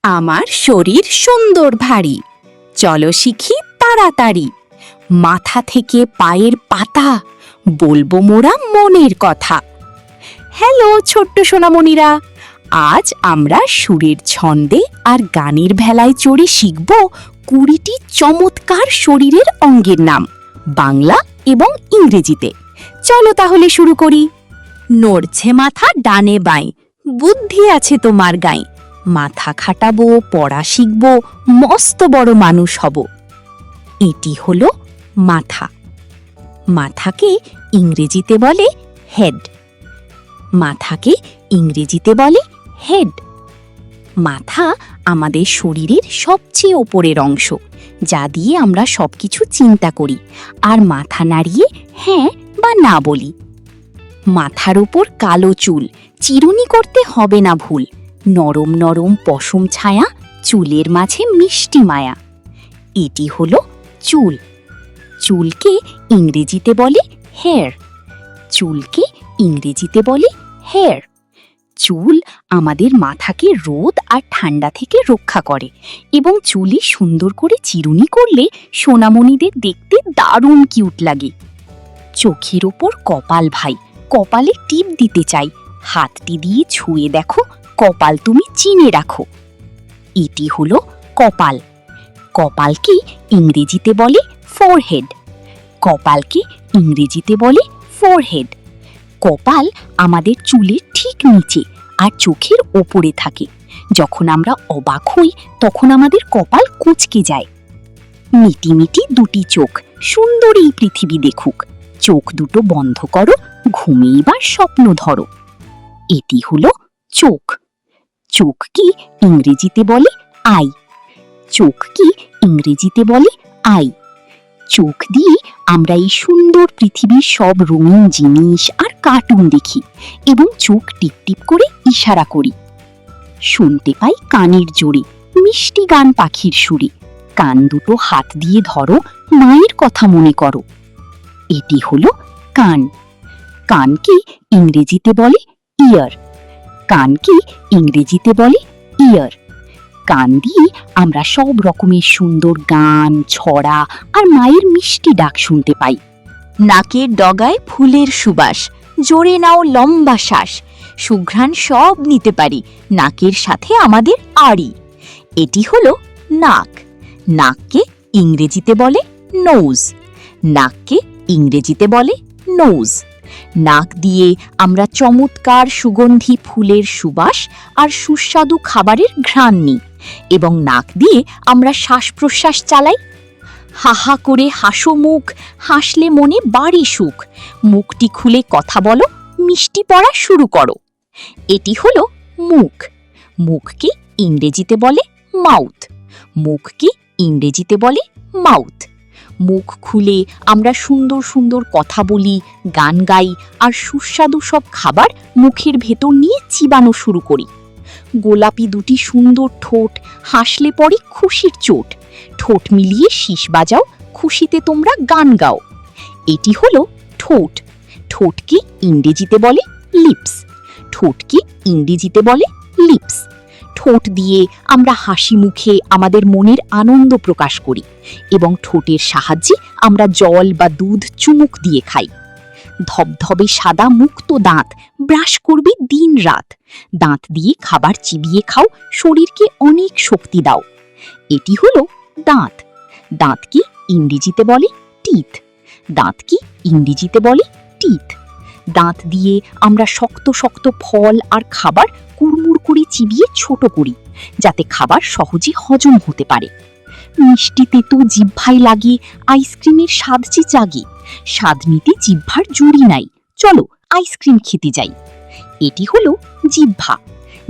আমার শরীর সুন্দর ভারী, চলো শিখি তাড়াতাড়ি। মাথা থেকে পায়ের পাতা, বলবো মোরা মনের কথা। হ্যালো ছোট্ট সোনামণিরা, আজ আমরা সুরের ছন্দে আর গানের ভেলায় চড়ে শিখব 20টি চমৎকার শরীরের অঙ্গের নাম, বাংলা এবং ইংরেজিতে। চলো তাহলে শুরু করি। নড়ছে মাথা ডানে বাঁয়ে, বুদ্ধি আছে তোমার গায়ে। মাথা খাটাবো, পড়া শিখব, মস্ত বড় মানুষ হব। এটি হলো মাথা। মাথাকে ইংরেজিতে বলে হেড। মাথাকে ইংরেজিতে বলে হেড। মাথা আমাদের শরীরের সবচেয়ে ওপরের অংশ, যা দিয়ে আমরা সবকিছু চিন্তা করি আর মাথা নাড়িয়ে হ্যাঁ বা না বলি। মাথার উপর কালো চুল, চিরুনি করতে হবে না ভুল। নরম নরম পশম ছায়া, চুলের মাঝে মিষ্টি মায়া। এটি হলো চুল। চুলকে ইংরেজিতে বলে হেয়ার। চুলকে ইংরেজিতে বলে হেয়ার। চুল আমাদের মাথাকে রোদ আর ঠান্ডা থেকে রক্ষা করে এবং চুলে সুন্দর করে চিরুনি করলে সোনামণিদের দেখতে দারুণ কিউট লাগে। চোখের ওপর কপাল ভাই, কপালে টিপ দিতে চাই। হাতটি দিয়ে ছুঁয়ে দেখো, কপাল তুমি চিনে রাখো। এটি হলো কপাল। কপালকে ইংরেজিতে বলে ফোরহেড। কপালকে ইংরেজিতে বলে ফোরহেড। কপাল আমাদের চুলের ঠিক নিচে আর চোখের ওপরে থাকে। যখন আমরা অবাক হই তখন আমাদের কপাল কুঁচকে যায়। মিটি মিটি দুটি চোখ, সুন্দর এই পৃথিবী দেখুক। চোখ দুটো বন্ধ করো, ঘুমিয়েবার স্বপ্ন ধরো। এটি হলো চোখ। চোখ কি ইংরেজিতে বলে আই। চোখ কি ইংরেজিতে বলে আই। চোখ দিয়ে আমরা এই সুন্দর পৃথিবীর সব রঙিন জিনিস আর কার্টুন দেখি এবং চোখ টিপটিপ করে ইশারা করি। শুনতে পাই কানের জোরে মিষ্টি গান পাখির সুরে। কান দুটো হাত দিয়ে ধরো, মায়ের কথা মনে করো। এটি হলো কান। কানকে ইংরেজিতে বলে ইয়ার। কানকে ইংরেজিতে বলে ইয়ার। কান দিয়ে আমরা সব রকমের সুন্দর গান, ছড়া আর মায়ের মিষ্টি ডাক শুনতে পাই। নাকের ডগায় ফুলের সুবাস, জোরে নাও লম্বা শ্বাস। সুঘ্রাণ সব নিতে পারি, নাকের সাথে আমাদের আড়ি। এটি হলো নাক। নাককে ইংরেজিতে বলে নোজ। নাককে ইংরেজিতে বলে নোজ। নাক দিয়ে আমরা চমৎকার সুগন্ধি ফুলের সুবাস আর সুস্বাদু খাবারের ঘ্রাণ নিই এবং নাক দিয়ে আমরা শ্বাস প্রশ্বাস চালাই। হাহা করে হাসো মুখ, হাসলে মনে বাড়ে সুখ। মুখটি খুলে কথা বলো, মিষ্টি পড়া শুরু করো। এটি হলো মুখ। মুখকে ইংরেজিতে বলে মাউথ। মুখকে ইংরেজিতে বলে মাউথ। মুখ খুলে আমরা সুন্দর সুন্দর কথা বলি, গান গাই আর সুস্বাদু সব খাবার মুখের ভেতর নিয়ে চিবানো শুরু করি। গোলাপি দুটি সুন্দর ঠোঁট, হাসলে পরে খুশির চোট। ঠোঁট মিলিয়ে শীষ বাজাও, খুশিতে তোমরা গান গাও। এটি হলো ঠোঁট। ঠোঁটকে ইংরেজিতে বলে লিপস। ঠোঁটকে ইংরেজিতে বলে লিপস। ঠোঁট দিয়ে আমরা হাসি মুখে আমাদের মনের আনন্দ প্রকাশ করি এবং ঠোঁটের সাহায্যে আমরা জল বা দুধ চুমুক দিয়ে খাই। ধবধবে সাদা মুক্ত দাঁত, ব্রাশ করবে দিন রাত। দাঁত দিয়ে খাবার চিবিয়ে খাও, শরীরকে অনেক শক্তি দাও। এটি হলো দাঁত। দাঁতকে ইংরেজিতে বলে টিথ। দাঁতকে ইংরেজিতে বলে টিথ। দাঁত দিয়ে আমরা শক্ত শক্ত ফল আর খাবার কুড়মুড় করে চিবিয়ে ছোট করি, যাতে খাবার সহজে হজম হতে পারে। মিষ্টি তেতো জিহ্বায় লাগে, আইসক্রিমের স্বাদ যে জাগে। স্বাদ নিতে জিহ্বার জুড়ি নাই, চলো আইসক্রিম খেতে যাই। এটি হলো জিহ্বা।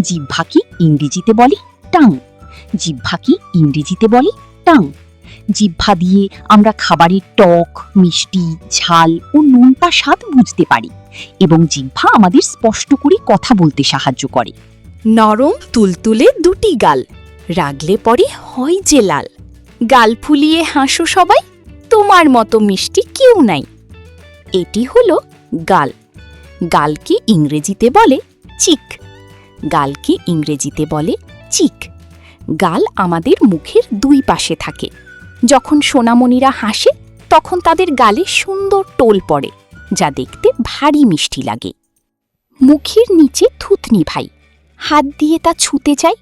জিহ্বাকে ইংরেজিতে বলে টাং। জিহ্বাকে ইংরেজিতে বলে টাং। জিহ্বা দিয়ে আমরা খাবারের টক, মিষ্টি, ঝাল ও নোনতা স্বাদ বুঝতে পারি এবং জিহ্বা আমাদের স্পষ্ট করে কথা বলতে সাহায্য করে। নরম তুলতুলে দুটি গাল, রাগলে পরে হয় যে লাল। গাল ফুলিয়ে হাসো সবাই, তোমার মতো মিষ্টি কেউ নাই। এটি হলো গাল। গালকে ইংরেজিতে বলে চিক। গালকে ইংরেজিতে বলে চিক। গাল আমাদের মুখের দুই পাশে থাকে। যখন সোনামণিরা হাসে তখন তাদের গালে সুন্দর টোল পড়ে, যা দেখতে ভারী মিষ্টি লাগে। মুখের নিচে থুতনি ভাই, হাত দিয়ে তা ছুঁতে চাই।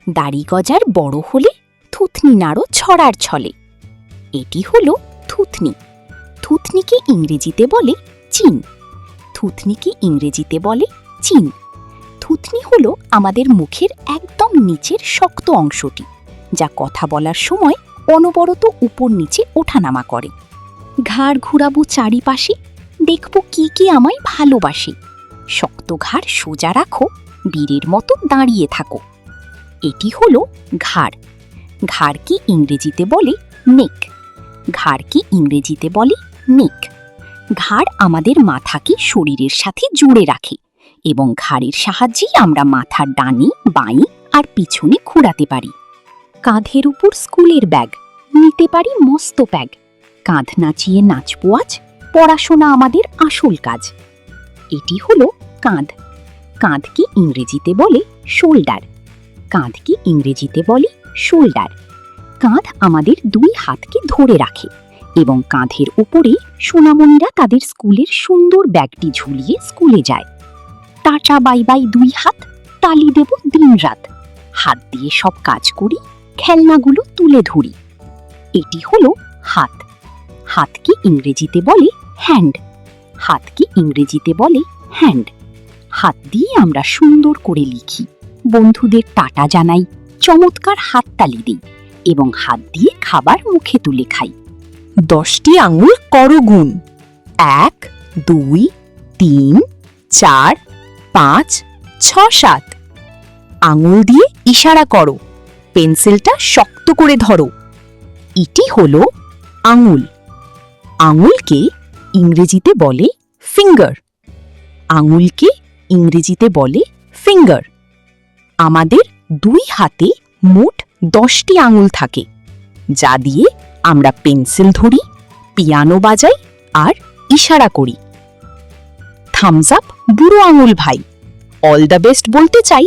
দাড়ি গজার বড় হলে থুতনি নাড়ো ছড়ার ছলে। এটি হলো থুতনি। থুতনিকে ইংরেজিতে বলে চিন। থুতনিকে ইংরেজিতে বলে চিন। থুতনি হলো আমাদের মুখের একদম নিচের শক্ত অংশটি, যা কথা বলার সময় অনবরত উপর নিচে ওঠানামা করে। ঘাড় ঘুরাবো চারিপাশে, দেখব কি কি আমায় ভালোবাসে। শক্ত ঘাড় সোজা রাখো, বীরের মতো দাঁড়িয়ে থাকো। এটি হলো ঘাড়। ঘাড়কে ইংরেজিতে বলে নেক। ঘাড়কে ইংরেজিতে বলে নেক। ঘাড় আমাদের মাথাকে শরীরের সাথে জুড়ে রাখে এবং ঘাড়ের সাহায্যেই আমরা মাথার ডানে বাঁয়ে আর পিছনে ঘোরাতে পারি। কাঁধের উপর স্কুলের ব্যাগ, নিতে পারি মস্ত ব্যাগ। কাঁধ নাচিয়ে নাচবো আজ, পড়াশোনা আমাদের আসল কাজ। এটি হলো কাঁধ। কাঁধকে ইংরেজিতে বলে শোল্ডার। কাঁধকে ইংরেজিতে বলে শোল্ডার। কাঁধ আমাদের দুই হাতকে ধরে রাখে এবং কাঁধের উপরে সোনামণিরা তাদের স্কুলের সুন্দর ব্যাগটি ঝুলিয়ে স্কুলে যায়। টাটা বাই বাই দুই হাত, তালি দেব দিনরাত। হাত দিয়ে সব কাজ করি, খেলনাগুলো তুলে ধরি। এটি হলো হাত। হাতকে ইংরেজিতে বলে হ্যান্ড। হাতকে ইংরেজিতে বলে হ্যান্ড। হাত দিয়ে আমরা সুন্দর করে লিখি, বন্ধুদের টাটা জানাই, চমৎকার হাততালি দিই এবং হাত দিয়ে খাবার মুখে তুলে খাই। 10টি আঙুল করো গুণ। 1, 2, 3, 4, 5, 6, 7। আঙুল দিয়ে ইশারা করো, পেন্সিলটা শক্ত করে ধরো। এটি হলো আঙুল। আঙুলকে ইংরেজিতে বলে ফিঙ্গার। আঙুলকে ইংরেজিতে বলে ফিঙ্গার। আমাদের দুই হাতে মোট 10টি আঙুল থাকে, যা দিয়ে আমরা পেন্সিল ধরি, পিয়ানো বাজাই আর ইশারা করি। থামস আপ বুড়ো আঙুল ভাই, অল দ্য বেস্ট বলতে চাই।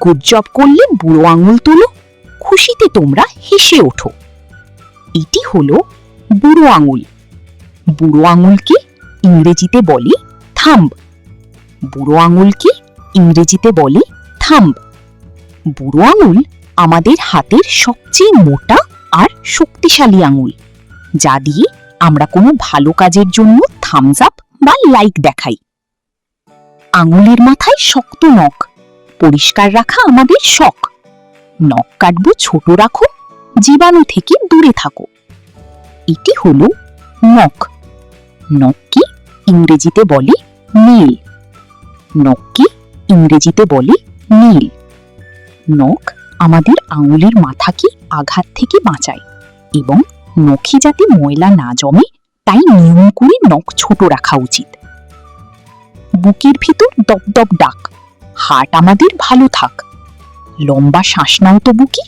গুড জব করলে বুড়ো আঙুল তোলো, খুশিতে তোমরা হেসে ওঠো। এটি হলো বুড়ো আঙুল। বুড়ো আঙুলকে ইংরেজিতে বলে থাম্ব। বুড়ো আঙুলকে ইংরেজিতে বলে থাম্ব। বুড়ো আঙুল আমাদের হাতের সবচেয়ে মোটা আর শক্তিশালী আঙুল, যা দিয়ে আমরা কোনো ভালো কাজের জন্য থামস আপ বা লাইক দেখাই। আঙুলের মাথায় শক্ত নখ, পরিষ্কার রাখা আমাদের শখ। নখ কাটবো ছোট রাখো, জীবাণু থেকে দূরে থাকো। এটি হলো নখ। নখকে ইংরেজিতে বলে নেল। নখকে ইংরেজিতে বলে নেল। নখ আমাদের আঙুলের মাথাকে আঘাত থেকে বাঁচায় এবং নখে যাতে ময়লা না জমে তাই নিয়ম করে নখ ছোট রাখা উচিত। বুকের ভিতর দপদপ ডাক, হার্ট আমাদের ভালো থাক। লম্বা শ্বাস নাও তো বুকে,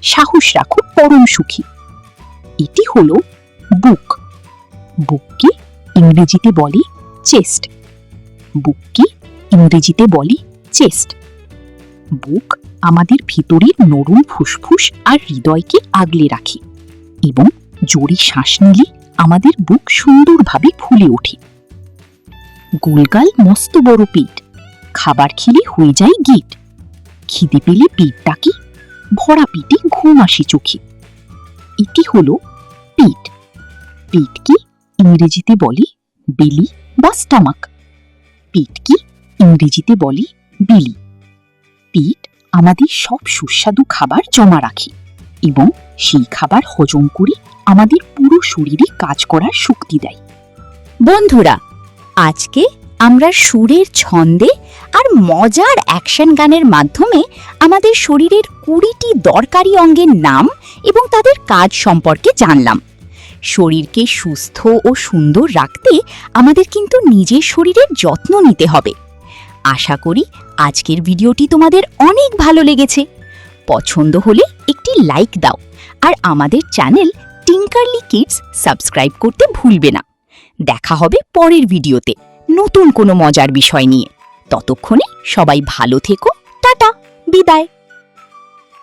সাহস রাখো পরম সুখী। এটি হলো বুক। বুককে ইংরেজিতে বলে চেস্ট। বুককে ইংরেজিতে বলে চেস্ট। বুক আমাদের ভিতরের নরম ফুসফুস আর হৃদয়কে আগলে রাখে এবং জোরে শ্বাস নিলে আমাদের বুক সুন্দরভাবে ফুলে ওঠে। গোলগাল মস্ত বড় পেট, খাবার খেলে হয়ে যায় গিট। খিদে পেলে পেট ডাকে, ভরা পেটে ঘুম আসে চোখে। এটি হলো পেট। পেটকে ইংরেজিতে বলে বেলি বা স্টামাক। পেটকে ইংরেজিতে বলে বেলি। পেট আমাদের সব সুস্বাদু খাবার জমা রাখে এবং সেই খাবার হজম করে আমাদের পুরো শরীরে কাজ করার শক্তি দেয়। বন্ধুরা, আজকে আমরা সুরের ছন্দে আর মজার অ্যাকশন গানের মাধ্যমে আমাদের শরীরের 20টি দরকারি অঙ্গের নাম এবং তাদের কাজ সম্পর্কে জানলাম। শরীরকে সুস্থ ও সুন্দর রাখতে আমাদের কিন্তু নিজের শরীরের যত্ন নিতে হবে। আশা করি আজকের ভিডিওটি তোমাদের অনেক ভালো লেগেছে। পছন্দ হলে একটি লাইক দাও আর আমাদের চ্যানেল টিঙ্কারলি কিডস সাবস্ক্রাইব করতে ভুলবে না। দেখা হবে পরের ভিডিওতে নতুন কোনো মজার বিষয় নিয়ে। ততক্ষণে সবাই ভালো থেকো। টাটা, বিদায়।